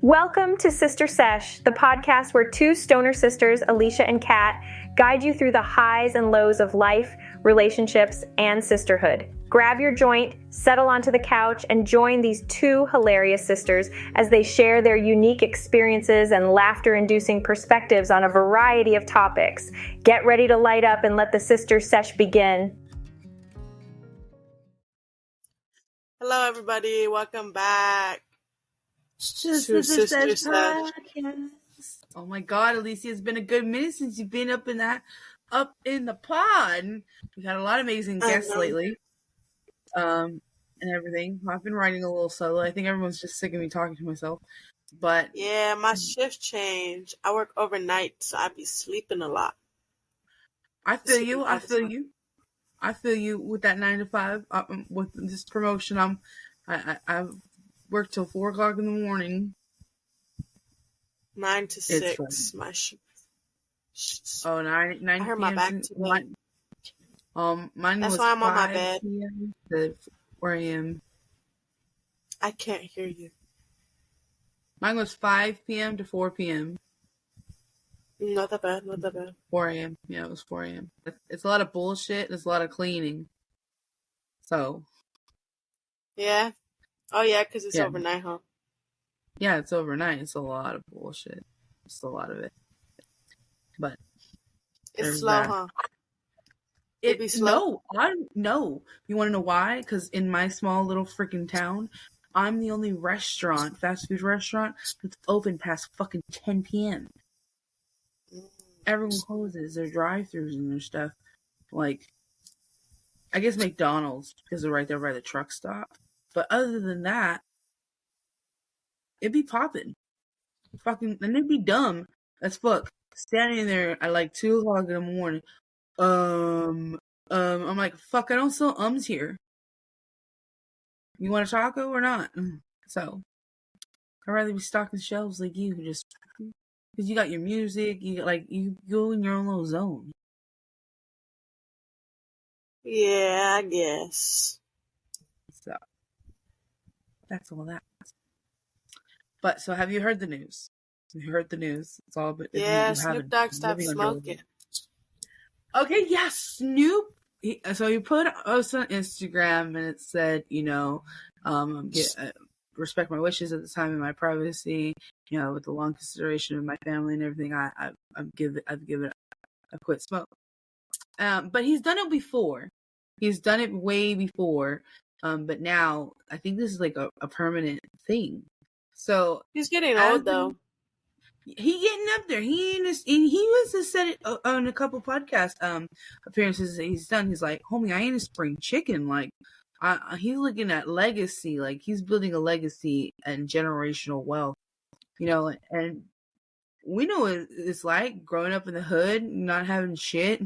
Welcome to Sister Sesh, the podcast where two stoner sisters, Alicia and Kat, guide you through the highs and lows of life, relationships, and sisterhood. Grab your joint, settle onto the couch, and join these two hilarious sisters as they share their unique experiences and laughter-inducing perspectives on a variety of topics. Get ready to light up and let the Sister Sesh begin. Hello, everybody. Welcome back to Sister Sesh. Oh my God, Alicia, it's been a good minute since you've been up in the pod. We've had a lot of amazing guests lately, and everything. I've been writing a little solo. I think everyone's just sick of me talking to myself. But yeah, my shift changed. I work overnight, so I be sleeping a lot. I feel you. I feel you with that 9 to 5. With this promotion, I work till 4 o'clock in the morning. 9 to 6. My shift. Oh, 9 I hurt my back today. Mine That's was why I'm on my 5 bed. p.m. to 4 a.m. I can't hear you. Mine was 5 p.m. to 4 p.m. Not that bad. 4 a.m. Yeah, it was 4 a.m. It's a lot of bullshit. There's a lot of cleaning. So. Yeah. Oh, yeah, because it's overnight, huh? Yeah, it's overnight. It's a lot of bullshit. It's a lot of it. But. It's slow, huh? It be slow? No. You want to know why? Because in my small little freaking town, I'm the only fast food restaurant, that's open past fucking 10 p.m. Everyone closes their drive-thrus and their stuff. Like, I guess McDonald's, because they're right there by the truck stop. But other than that, it'd be popping. Fucking, and it'd be dumb as fuck. Standing there at like 2 o'clock in the morning. I'm like, fuck, I don't sell ums here. You want a taco or not? So, I'd rather be stocking shelves like you, just because you got your music, you go in your own little zone. Yeah, I guess. So, that's all that. But, so have you heard the news? Have you heard the news? It's all, but yeah, Snoop Dogg stopped smoking. Okay, yeah, Snoop. So he put us on Instagram, and it said, respect my wishes at the time and my privacy. With the long consideration of my family and everything, I've given it a quit smoke. But he's done it before. He's done it way before. But now I think this is like a permanent thing. So he's getting old though. He getting up there. He was just said it on a couple podcast appearances that he's done. He's like, homie, I ain't a spring chicken. Like, he's looking at legacy. Like, he's building a legacy and generational wealth. And we know what it's like growing up in the hood, not having shit.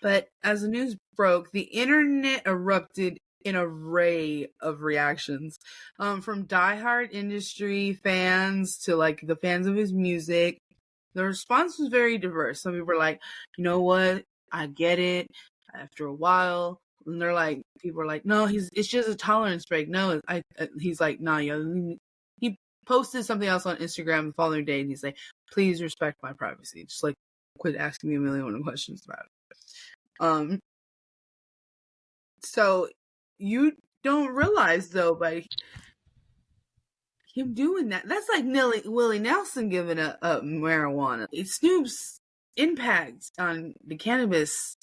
But as the news broke, the internet erupted an array of reactions, from diehard industry fans to like the fans of his music. The response was very diverse. Some people were like, you know what, I get it. After a while, and they're like, people are like, no, it's just a tolerance break. No, he's like, nah, yo. He posted something else on Instagram the following day, and he's like, please respect my privacy. Just like, quit asking me a million questions about it. So you don't realize though, by him doing that, that's like Willie Nelson giving up marijuana. Snoop's impact on the cannabis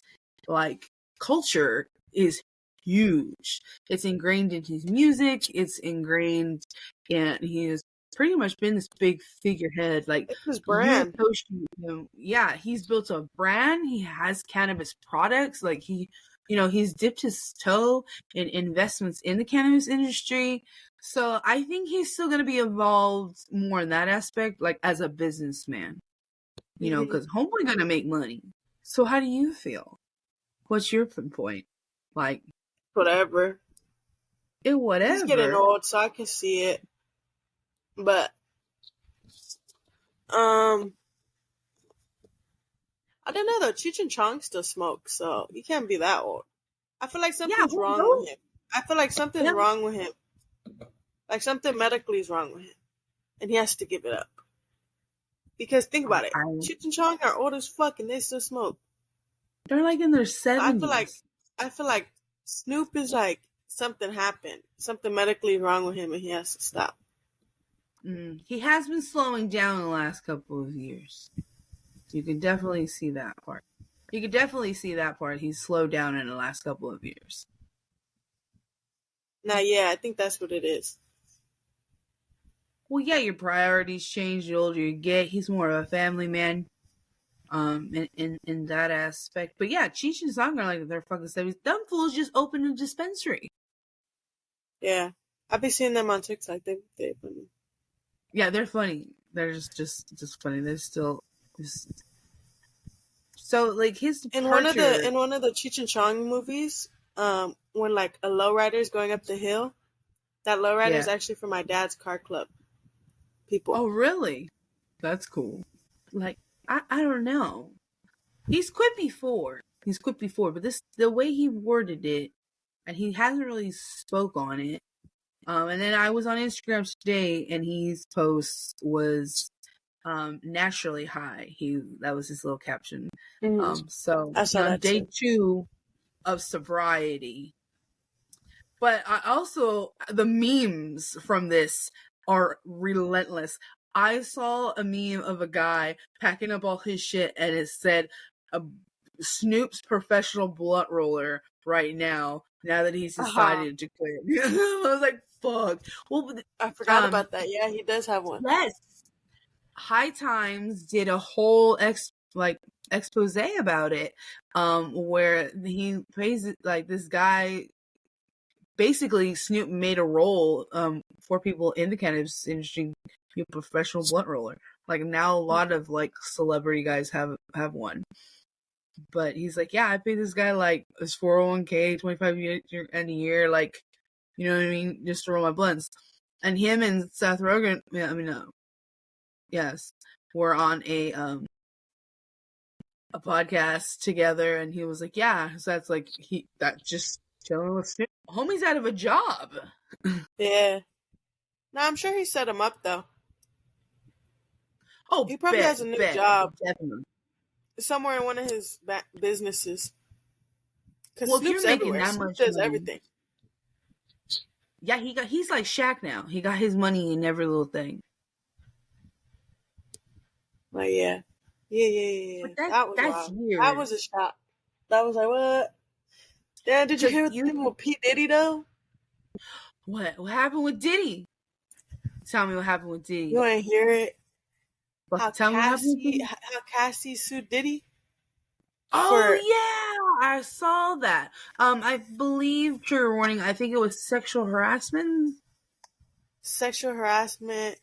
culture is huge. It's ingrained in his music. It's ingrained, and he has pretty much been this big figurehead. Like, it's his brand. Yeah, he's built a brand. He has cannabis products. Like, he's dipped his toe in investments in the cannabis industry. So I think he's still going to be involved more in that aspect, like as a businessman, because homeboy going to make money. So how do you feel? What's your point? Like, whatever. Whatever. He's getting old, so I can see it. But, I don't know though. Cheech and Chong still smoke, so he can't be that old. I feel like something's wrong with him. I feel like something's wrong with him. Like something medically is wrong with him, and he has to give it up. Because think about it, Cheech and Chong are old as fuck, and they still smoke. They're like in their 70s. I feel like Snoop is like something happened, something medically wrong with him, and he has to stop. He has been slowing down in the last couple of years. You can definitely see that part. He's slowed down in the last couple of years. Now, yeah, I think that's what it is. Well, yeah, your priorities change the older you get. He's more of a family man, in that aspect. But yeah, Cheech and Chong are like they're fucking 70s. Them fools just opened a dispensary. Yeah, I've been seeing them on TikTok. They're funny. Yeah, they're funny. They're just funny. They're still just... So like his departure... in one of the Cheech and Chong movies, when like a lowrider is going up the hill, that lowrider is actually for my dad's car club people. Oh, really? That's cool. Like I don't know. He's quit before, but the way he worded it, and he hasn't really spoke on it. And then I was on Instagram today, and his post was naturally high. That was his little caption. So on day 2 of sobriety. But I also, the memes from this are relentless. I saw a meme of a guy packing up all his shit, and it said, Snoop's professional blunt roller right now that he's decided to quit. I was like, fuck. Well, I forgot about that. Yeah, he does have one. Yes. High Times did a whole expose about it, where he pays like this guy. Basically, Snoop made a role for people in the cannabis industry, be a professional blunt roller. Like now, a lot of like celebrity guys have one. But he's like, yeah, I paid this guy like his 401k, $25 a year, like, you know what I mean, just to roll my blunts. And him and Seth Rogen, were on a podcast together, and he was like, yeah, so that's like that just chilling with Snoop. Homie's out of a job. Yeah. No, I'm sure he set him up though. Oh, he probably has a new job. Definitely. Somewhere in one of his businesses. Because Snoop's everywhere. Snoop does everything. Yeah, he's like Shaq now. He got his money in every little thing. Oh yeah. Yeah. That was that's wild. weird. That was a shock. That was like, what? Damn, did you hear what happened with P. Diddy though? What happened with Diddy? Tell me what happened with Diddy. You ain't hear it? How Cassie sued Diddy? Oh yeah, I saw that. I believe, trigger warning, I think it was sexual harassment. Sexual harassment,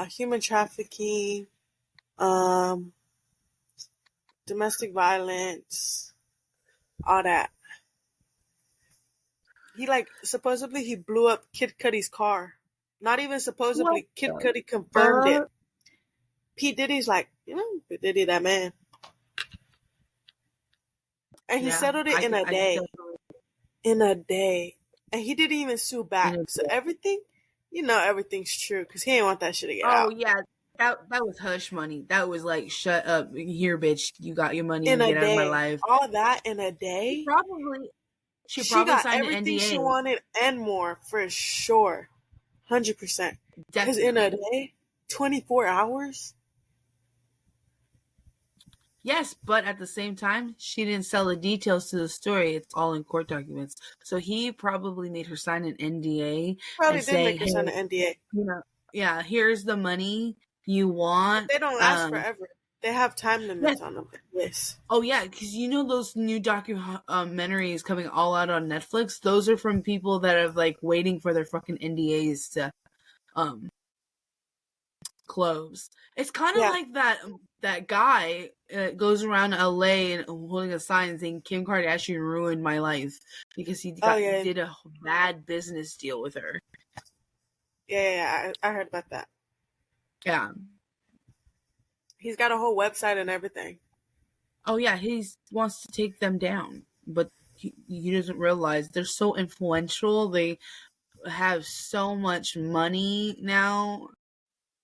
human trafficking, domestic violence, all that. He supposedly he blew up Kid Cudi's car. Not even supposedly. Kid Cudi confirmed it. P. Diddy's like, P. Diddy that man. And he settled it in a day. In a day. And he didn't even sue back. So everything, everything's true. Because he didn't want that shit to get out. Oh, yeah. That was hush money. That was like, shut up. Here, bitch. You got your money. In and a get day. Out of my life. All that in a day? She probably got signed everything an NDA. she wanted and more, for sure. 100%. Because in a day, 24 hours? Yes, but at the same time, she didn't sell the details to the story. It's all in court documents. So he probably made her sign an NDA. Probably did make her sign an NDA. Yeah, here's the money you want. But they don't last forever. They have time limits on them. Yes. Oh, yeah, because those new documentaries coming all out on Netflix? Those are from people that are, waiting for their fucking NDAs to close. It's kind of like that guy goes around LA and holding a sign saying Kim Kardashian ruined my life because he did a bad business deal with her. Yeah, I heard about that. Yeah. He's got a whole website and everything. Oh yeah, he wants to take them down, but he doesn't realize they're so influential. They have so much money now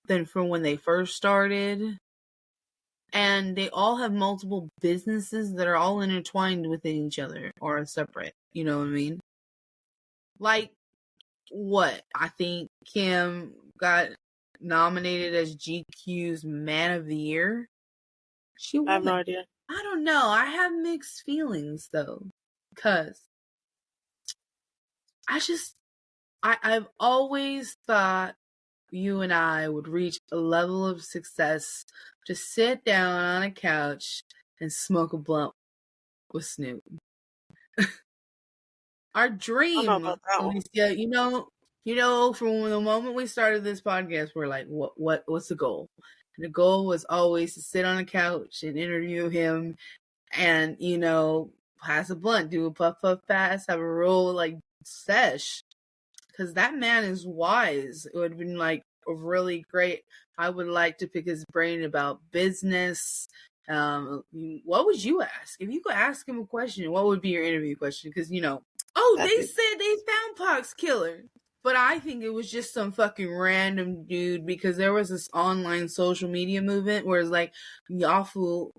than from when they first started. And they all have multiple businesses that are all intertwined within each other or are separate. You know what I mean? Like, what? I think Kim got nominated as GQ's Man of the Year. She won. I have no idea. I don't know. I have mixed feelings, though. Because I've always thought you and I would reach a level of success to sit down on a couch and smoke a blunt with Snoop. Our dream, Alicia, you know, from the moment we started this podcast, we're like, what's the goal? And the goal was always to sit on a couch and interview him and, you know, pass a blunt, do a puff pass, have a real like sesh. Because that man is wise. It would have been like really great. I would like to pick his brain about business. What would you ask? If you could ask him a question, what would be your interview question? Because, you know, they said they found Pac's killer. But I think it was just some fucking random dude because there was this online social media movement where it's like, Yafu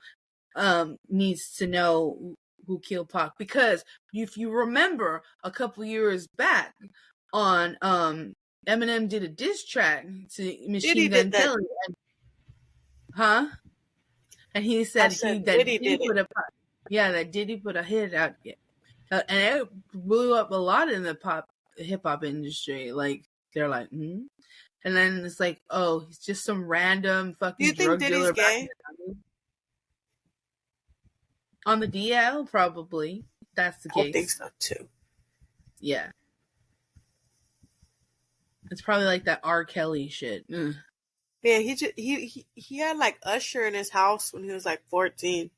needs to know who killed Pac. Because if you remember a couple years back, on Eminem did a diss track to Machine Gun Kelly, and he said that Diddy put a hit out, and it blew up a lot in the hip hop industry. Like they're like, and then it's like, oh, he's just some random fucking drug dealer. Do you think Diddy's gay? On the DL, probably. That's the case. I think so too. Yeah. It's probably like that R. Kelly shit. Ugh. Yeah, he had like Usher in his house when he was like 14.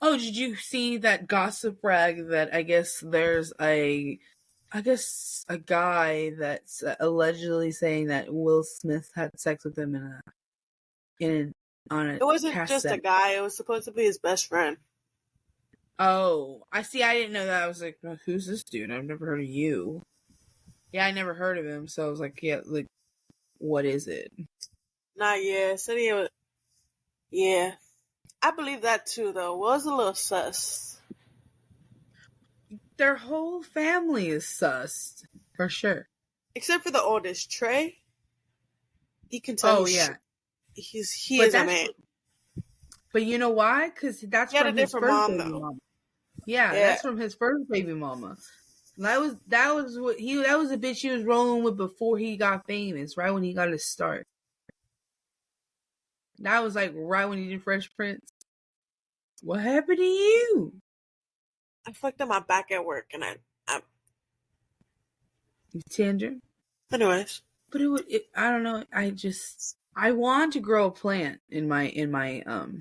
Oh, did you see that gossip rag that I guess there's a guy that's allegedly saying that Will Smith had sex with him on a It wasn't cassette. just a guy, it was supposed to be his best friend. Oh, I didn't know that. I was like, who's this dude? I've never heard of you. Yeah, I never heard of him, so I was like, yeah, like, what is it? Yeah. I believe that too, though. Was a little sus. Their whole family is sus, for sure. Except for the oldest, Trey. He can tell. Oh, yeah. He is a man. But you know why? Because that's from his first baby mama. Yeah, that's from his first baby mama. That was the bitch he was rolling with before he got famous, right when he got his start. That was like right when he did Fresh Prince. What happened to you? I fucked up my back at work, and I You tender. Anyways, but I don't know. I want to grow a plant in my room.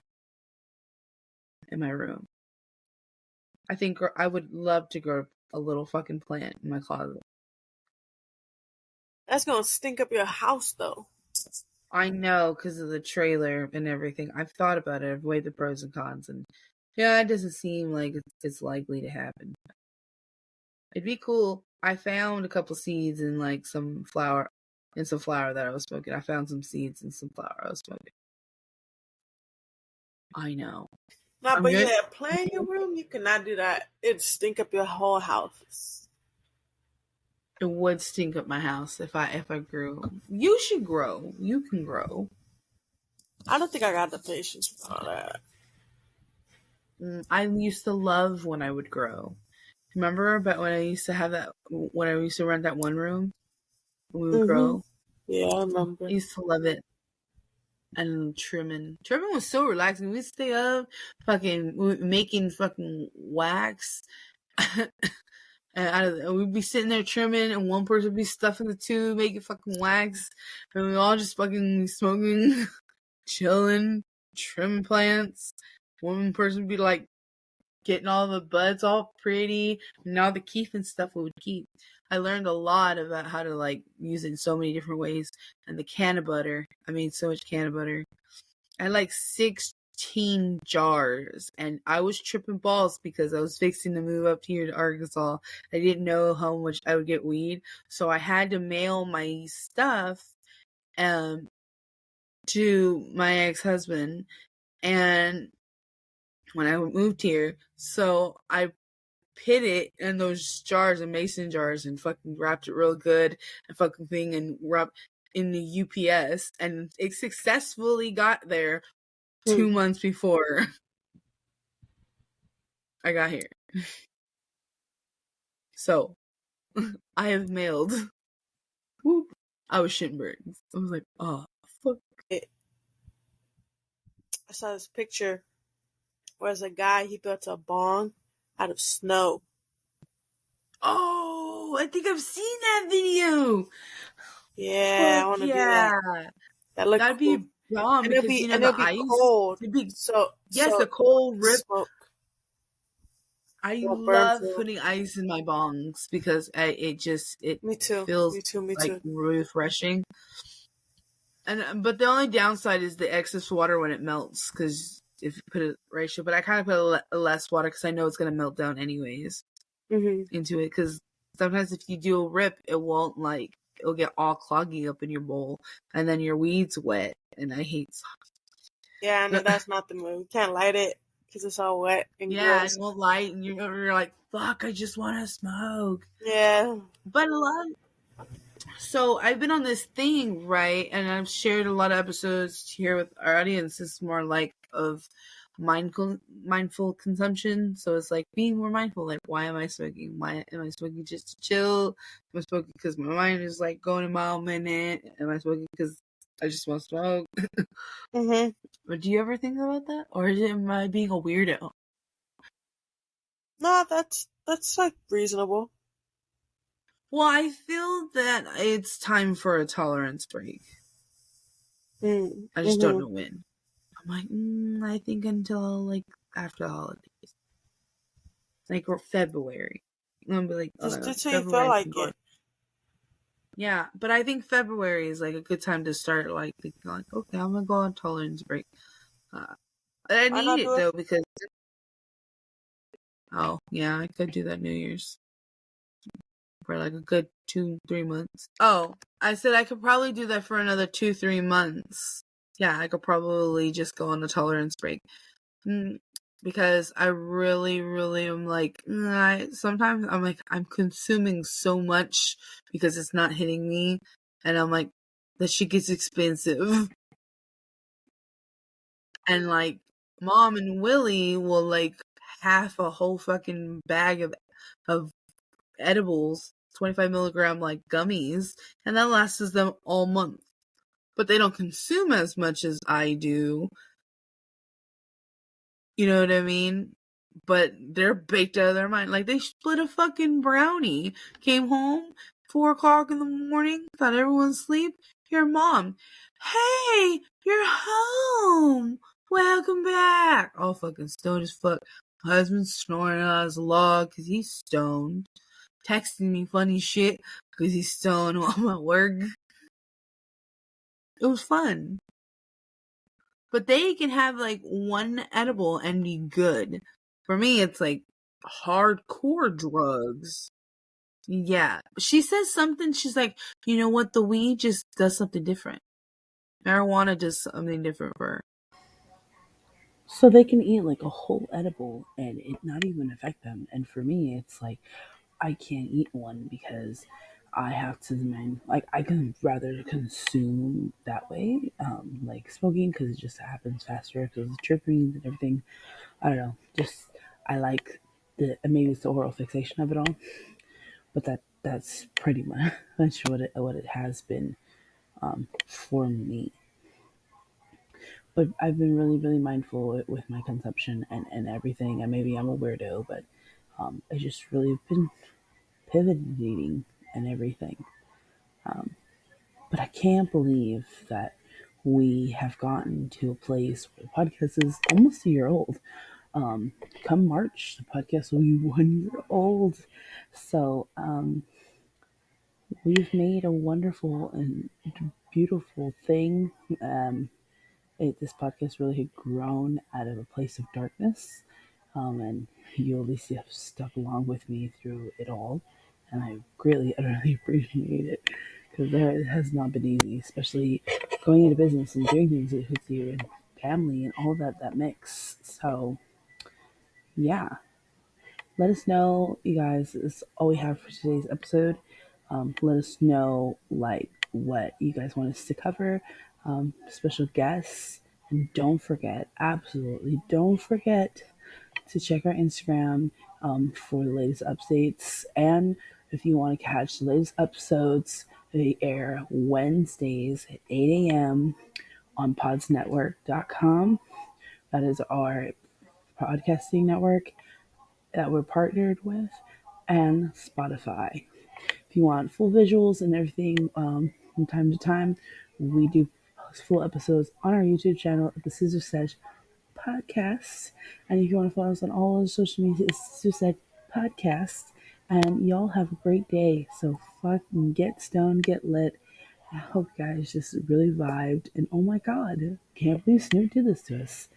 I think I would love to grow a little fucking plant in my closet. That's gonna stink up your house, though. I know, because of the trailer and everything. I've thought about it. I've weighed the pros and cons, and yeah, it doesn't seem like it's likely to happen. It'd be cool. I found a couple seeds in like some flour that I was smoking. I found some seeds in some flour I was smoking. I know. No, but yeah, play in your room, you cannot do that. It'd stink up your whole house. It would stink up my house if I grew. You should grow. You can grow. I don't think I got the patience for all that. I used to love when I would grow. Remember about when I used to have that, when I used to rent that one room? When we would grow? Yeah, I remember. I used to love it. And trimming. Trimming was so relaxing. We'd stay up making fucking wax. And we'd be sitting there trimming, and one person would be stuffing the tube, making fucking wax. And we all just fucking smoking, chilling, trimming plants. One person would be like getting all the buds all pretty, and all the keef and stuff we would keep. I learned a lot about how to like use it in so many different ways. And the canna butter. I made so much canna butter. I had like 6 15 jars, and I was tripping balls because I was fixing to move up here to Arkansas. I didn't know how much I would get weed, so I had to mail my stuff to my ex-husband, and when I moved here, so I put it in those jars and mason jars and fucking wrapped it real good and fucking thing and wrapped in the UPS, and it successfully got there 2 months before I got here. So I have mailed. Whoop. I was shitting birds. I was like, oh fuck. I saw this picture where there's a guy, he built a bong out of snow. Oh, I think I've seen that video. Yeah, I want to do that. That'd cool. Be bomb because the ice. Cold. The cold rip. Smoke. I love putting ice in my bongs because it me too. feels me too. really refreshing. But the only downside is the excess water when it melts, because if you put a ratio, but I kind of put a less water because I know it's going to melt down anyways into it, because sometimes if you do a rip, it won't it'll get all cloggy up in your bowl, and then your weed's wet, and I hate Yeah, no, that's not the move. You can't light it because it's all wet and gross. It won't light, and you're like, fuck, I just want to smoke. Yeah. But so I've been on this thing, right? And I've shared a lot of episodes here with our audience. It's more of mindful consumption. So it's like being more mindful. Like, why am I smoking? Why am I smoking just to chill? Am I smoking because my mind is going a mile a minute? Am I smoking because I just want to smoke? But do you ever think about that? Or am I being a weirdo? No, that's reasonable. Well, I feel that it's time for a tolerance break. I just don't know when. I'm like, I think until after the holidays, or February. I'm gonna be like, just until you feel like it. Yeah, but I think February is a good time to start thinking okay, I'm gonna go on tolerance break. I need it though because I could do that New Year's for a good 2-3 months. Oh, I said I could probably do that for another 2-3 months. Yeah, I could probably just go on a tolerance break. Because I really, really am sometimes I'm I'm consuming so much because it's not hitting me. And I'm like, that shit gets expensive. And Mom and Willie will half a whole fucking bag of edibles, 25 milligram gummies, and that lasts them all month. But they don't consume as much as I do. You know what I mean? But they're baked out of their mind. They split a fucking brownie. Came home 4 o'clock in the morning. Thought everyone's asleep. Your mom, hey, you're home. Welcome back. All fucking stoned as fuck. My husband's snoring on his log because he's stoned. Texting me funny shit because he's stoned while I'm at work. It was fun. But they can have one edible and be good. For me, it's hardcore drugs. Yeah. She says something, she's like, you know what, the weed just does something different. Marijuana does something different for her. So they can eat a whole edible and it not even affect them. And for me, it's I can't eat one because I have to I can rather consume that way, smoking, because it just happens faster because it's tripping and everything. I don't know. Just I like maybe it's the oral fixation of it all, but that's pretty much what it has been for me. But I've been really, really mindful with my consumption and everything. And maybe I'm a weirdo, but I just really been pivoting and everything. But I can't believe that we have gotten to a place where the podcast is almost a year old. Come March, the podcast will be 1 year old. So we've made a wonderful and beautiful thing. this podcast really had grown out of a place of darkness, and you, Alicia, have stuck along with me through it all, and I greatly, utterly appreciate it, because it has not been easy, especially going into business and doing things with you and family and all that mix. So, yeah. Let us know, you guys. That's all we have for today's episode. Let us know like what you guys want us to cover, special guests, and don't forget, absolutely don't forget to check our Instagram for the latest updates. And if you want to catch the latest episodes, they air Wednesdays at 8 a.m. on podsnetwork.com. That is our podcasting network that we're partnered with, and Spotify. If you want full visuals and everything, from time to time, we do post full episodes on our YouTube channel at the Scissor Sedge Podcast. And if you want to follow us on all of the social media, it's Scissor Sedge Podcast. And y'all have a great day. So fucking get stoned, get lit. I hope you guys just really vibed. And oh my god, can't believe Snoop did this to us.